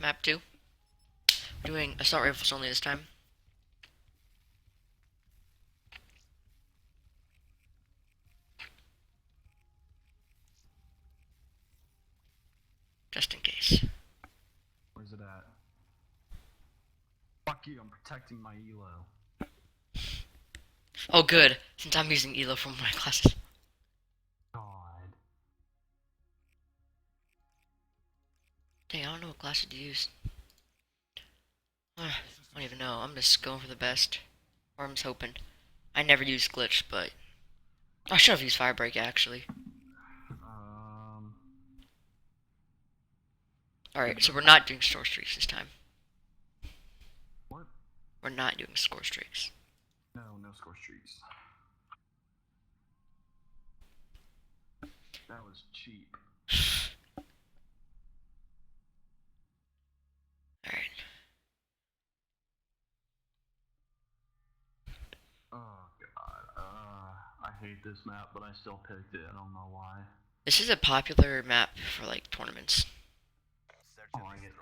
map 2. We're doing assault rifles only this time. Just in case. Where's it at? Fuck you, I'm protecting my elo. Oh good, since I'm using elo from my classes. God. Dang, I don't know what classes to use. I don't even know. I'm just going for the best. Or I'm just hoping. I never use glitch, but I should have used firebreak actually. Alright, so we're not doing score streaks this time. What? We're not doing score streaks. No score streaks. That was cheap. Alright. Oh god. I hate this map, but I still picked it. I don't know why. This is a popular map for like tournaments. Oh, I get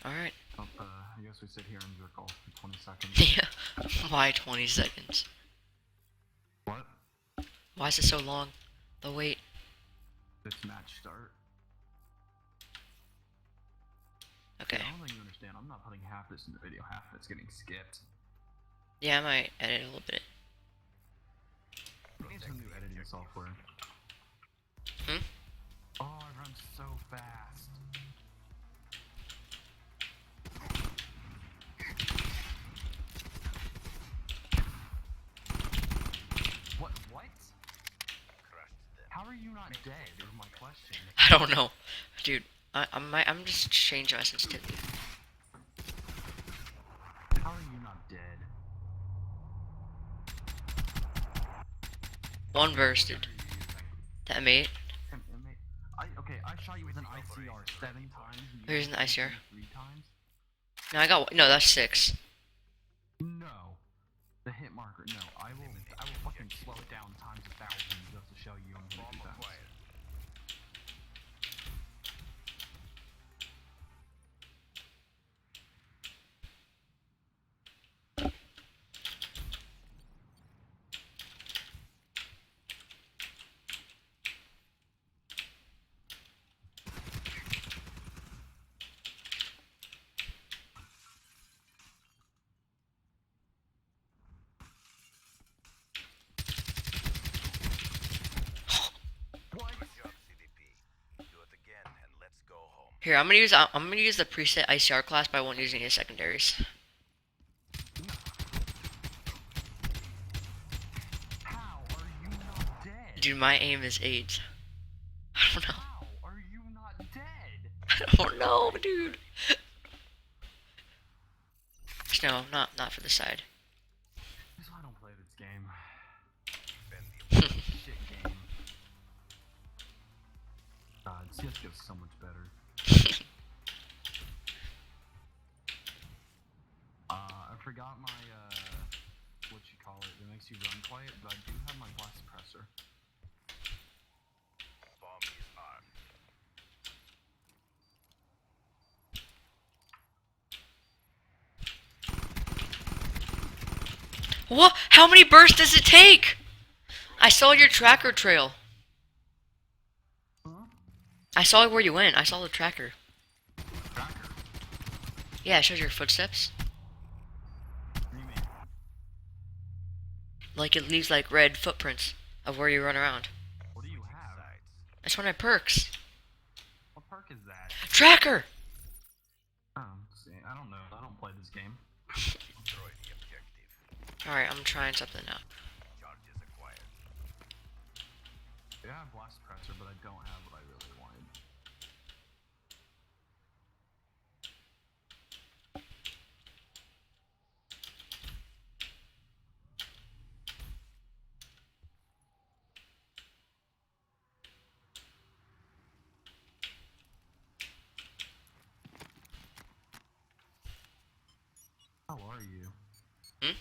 Alright. I guess we sit here and jerk off for 20 seconds. Yeah. Why 20 seconds? What? Why is it so long? The wait. This match start. Okay. I don't think you understand. I'm not putting half this in the video. Half of it's getting skipped. Yeah, I might edit a little bit. I need some new editing software. Hmm? Oh, I run so fast. What? How are you not dead is my question. I don't know. Dude, I'm just changing my sensitivity. How are you not dead? One verse, dude. That mate. Okay, I shot you with an ICR 7 times. Here's an ICR. 3 times? No, I got no. That's 6. No. The hit marker. No, I will fucking slow it down times 1,000 just to show you I'm gonna do that. Here, I'm gonna use the preset ICR class, but I won't use any of the secondaries. How are you not dead? Dude, my aim is 8. I don't know. How are you not dead? I don't know, dude. No, not for the side. This is why I don't play this game. Shit game. God, CSGO's so much better. I forgot my, what you call it, that makes you run quiet, but I do have my blast suppressor. Bomb is on. What? How many bursts does it take? I saw your tracker trail. Huh? I saw where you went. I saw the tracker. Tracker? Yeah, it shows your footsteps. What do you mean? Like it leaves like red footprints of where you run around. What do you have? That's one of my perks. What perk is that? Tracker! Oh, see, I don't know. I don't play this game. Alright, I'm trying something out. Yeah, I have blast suppressor, but I don't have what I really wanted. How are you? Hmm?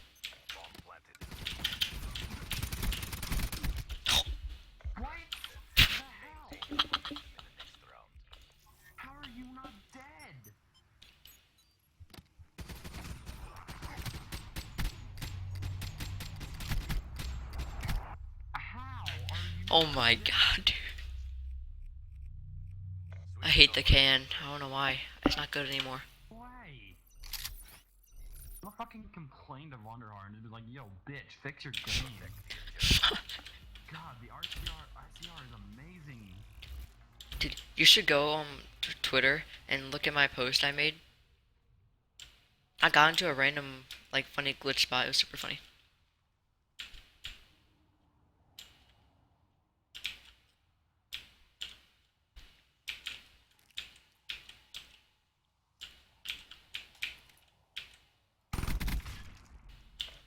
Oh my god, dude. I hate the can. I don't know why. It's not good anymore. Why? I fucking complained of Wonderhard and be like, yo, bitch, fix your game. God, the ICR is amazing. Dude, you should go on Twitter and look at my post I made. I got into a random, like, funny glitch spot. It was super funny.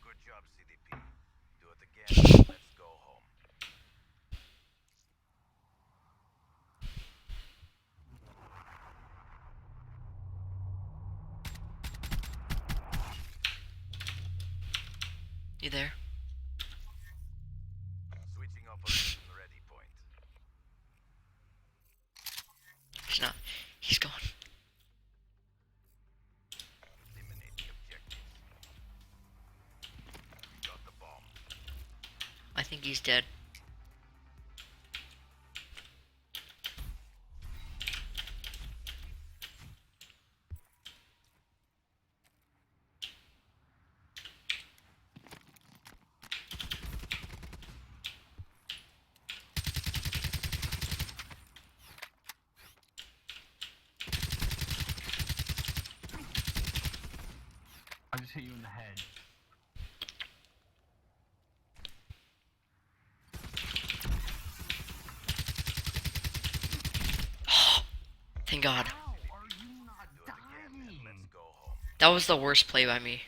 Good job, CDP. Do it again. Let's go home. You there? Switching operation ready point. He's not. He's gone. Eliminate the objectives. We got the bomb. I think he's dead. I just hit you in the head. Thank God. How are you not Do it again and dying? let's go home. That was the worst play by me.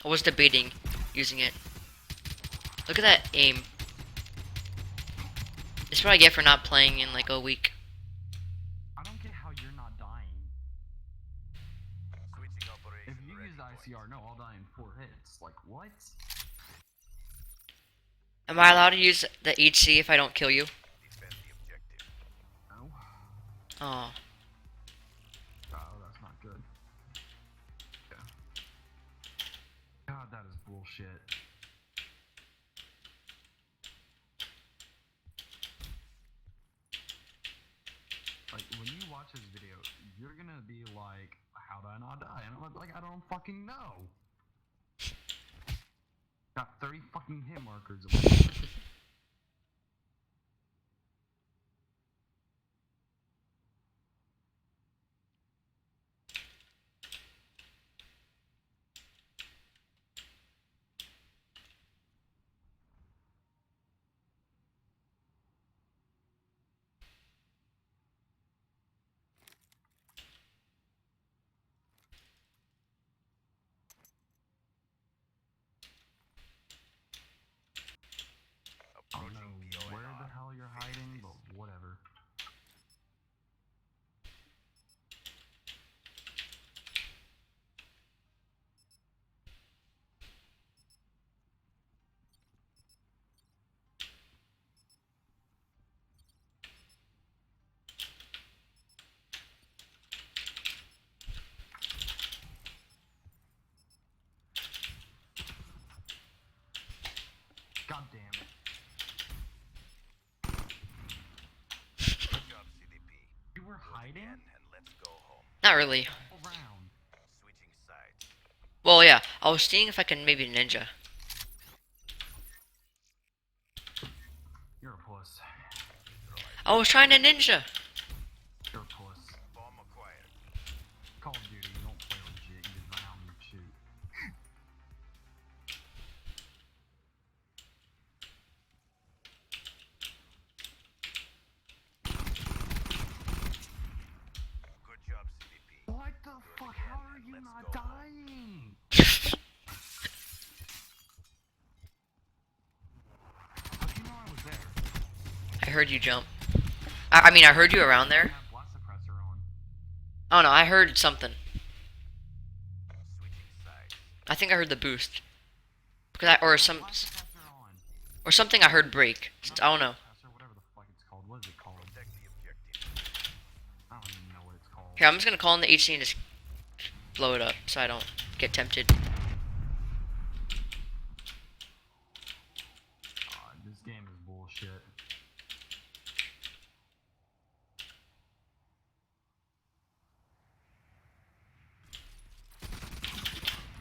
I was debating using it. Look at that aim. This is what I get for not playing in like a week. I don't get how you're not dying. Switching If operation you ready use point. ICR, no, I'll die in 4 hits. Like, what? Am I allowed to use the HC if I don't kill you? Defend the objective. No. Oh. Oh, that's not good. Yeah. God, that is bullshit. Like, when you watch this video, you're gonna be like, how did I not die? And I'm like, I don't fucking know. Got 30 fucking hit markers. I don't know Approaching where PONR. the hell you're hiding, but whatever. God damn it. Good job, CDP. You were hiding? And let's go home. Not really. Around. Switching sides. Well, yeah. I was seeing if I can maybe ninja. You're a puss. I was trying to ninja. You're a puss. Bomb acquired. Call of Duty, you don't play legit, you just run out and shoot. Good job, CDP. What the fuck? How are and you let's not go home. dying? How'd you know I was there? I heard you jump. I mean, I heard you around I there. have blast suppressor on. I don't know. I heard something. Switching sides. I think I heard the boost. Because I, or some, Blast suppressor on. or something I heard break. I don't know. Suppressor, whatever the fuck it's called. What is it called? Protect the objective. I don't even know what it's called. Here, I'm just gonna call in the HC and just blow it up so I don't get tempted. This game is bullshit.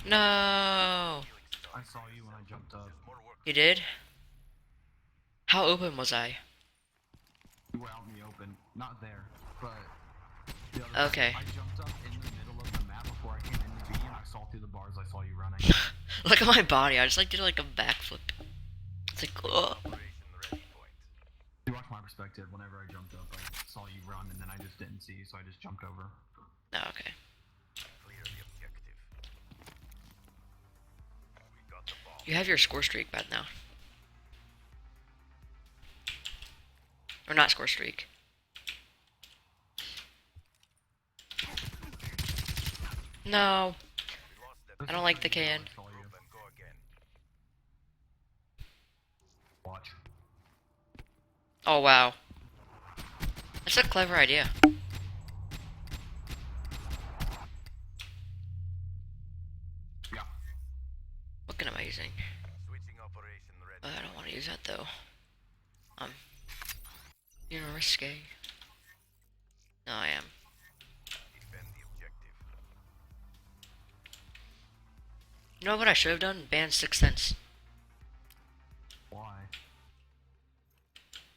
No. I saw you when I jumped up. You did? How open was I? You were out in the open. Not there, but the other Okay. side. I jumped up in the middle of the map before I came into B, and I saw through the bars. I saw you running. Look at my body. I just like did like a backflip. It's like, oh. Operation ready point. You watch my perspective. Whenever I jumped up, I saw you run, and then I just didn't see you, so I just jumped over. No, okay. Clear the objective. We got the bomb. You have your score streak back now. Or not score streak. No. We lost that I don't like the can. I saw you. group and go again. Watch. Oh, wow. That's a clever idea. Yeah. Looking amazing. Switching operation ready. I don't want to use that though. You're risque. No, I am. Defend the objective. You know what I should have done? Ban 6 cents. Why?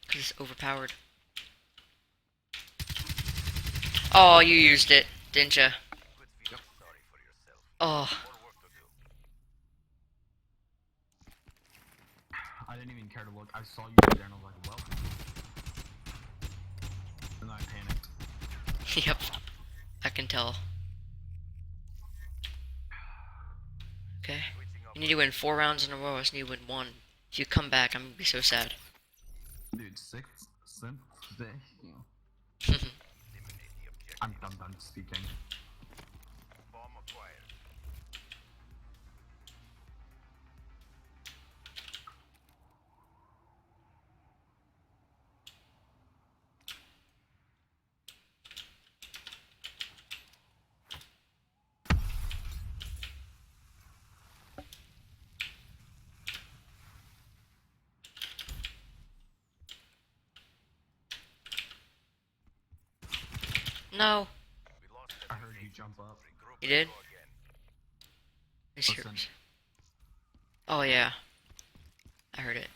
Because it's overpowered. Oh, you used it, didn't ya? Quit feeling sorry for yourself. Oh, More work to do. I didn't even care to look. I saw you there, and I was like, well. And then I panicked. yep. I can tell. Okay. Switching You need to win 4 rounds in a row. I just need to win 1. If you come back, I'm gonna be so sad. Dude, 6 cents. Eliminate the objective. I'm done speaking. Bomb acquired. No. We lost that I heard you jump up. Regroup You and did? go again. It's Listen. yours. Oh yeah. I heard it.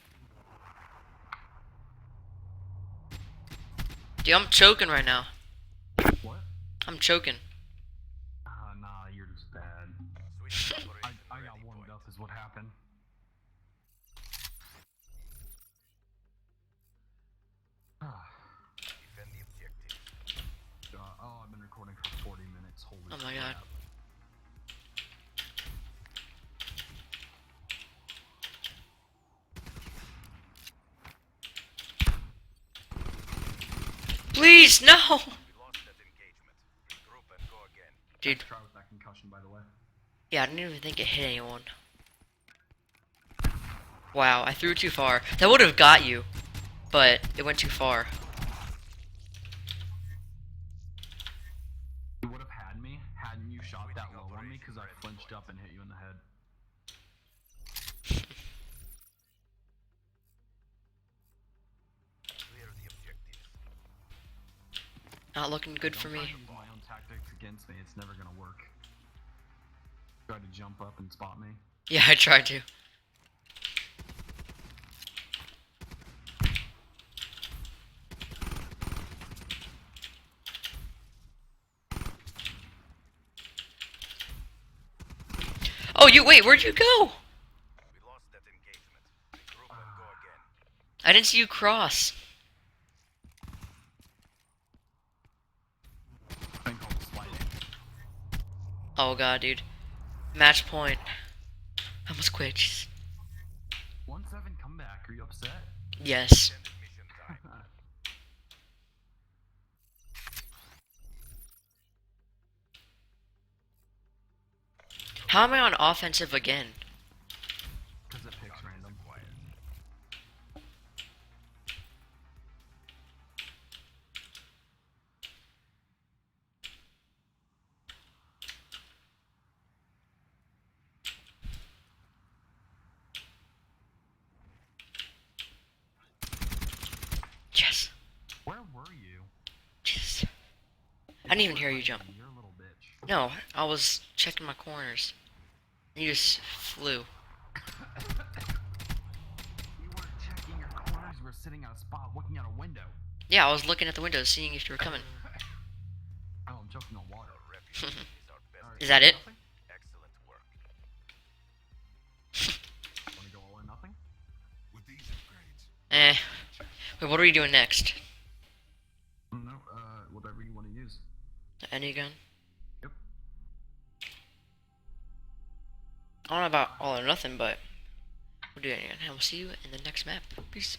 Dude, I'm choking right now. What? I'm choking. Nah, you're just bad. Switching I operation got ready warmed point. up is what happened. Defend the objective. Oh, I've been recording for 40 minutes. Holy Oh my God. crap. Please, no! We lost that engagement. Regroup and go again. Dude, Try with that concussion, by the way. yeah, I didn't even think it hit anyone. Wow, I threw it too far. That would have got you, but it went too far. You would have had me hadn't you shot that low on me because I flinched up and hit you in the head. Clear the objective. Not looking good for Don't try me. to use my own tactics against me. It's never gonna work. Try to jump up and spot me. Yeah, I tried to. Oh, wait, where'd you go? We lost that engagement. Regroup and go again. I didn't see you cross. Thing called sliding. Oh god, dude. Match point. I almost quit. Jeez. 1-7 comeback. Are you upset? Yes. Extended mission time. How am I on offensive again? Because it picks random. Yes. Where were you? Jesus. I didn't even hear you jump. You're a little bitch. No, I was checking my corners. You just flew. You weren't checking your corners. You were sitting at a spot looking out a window. Yeah, I was looking at the window, seeing if you were coming. Oh, I'm choking on water. Reputation is our best. Alright, Is that it? nothing? Excellent work. Wanna go all in nothing? With these upgrades, Eh. Wait, what are we doing next? No, whatever you want to use. Any gun? Yep. I don't know about all or nothing, but we'll do it again. And we'll see you in the next map. Peace.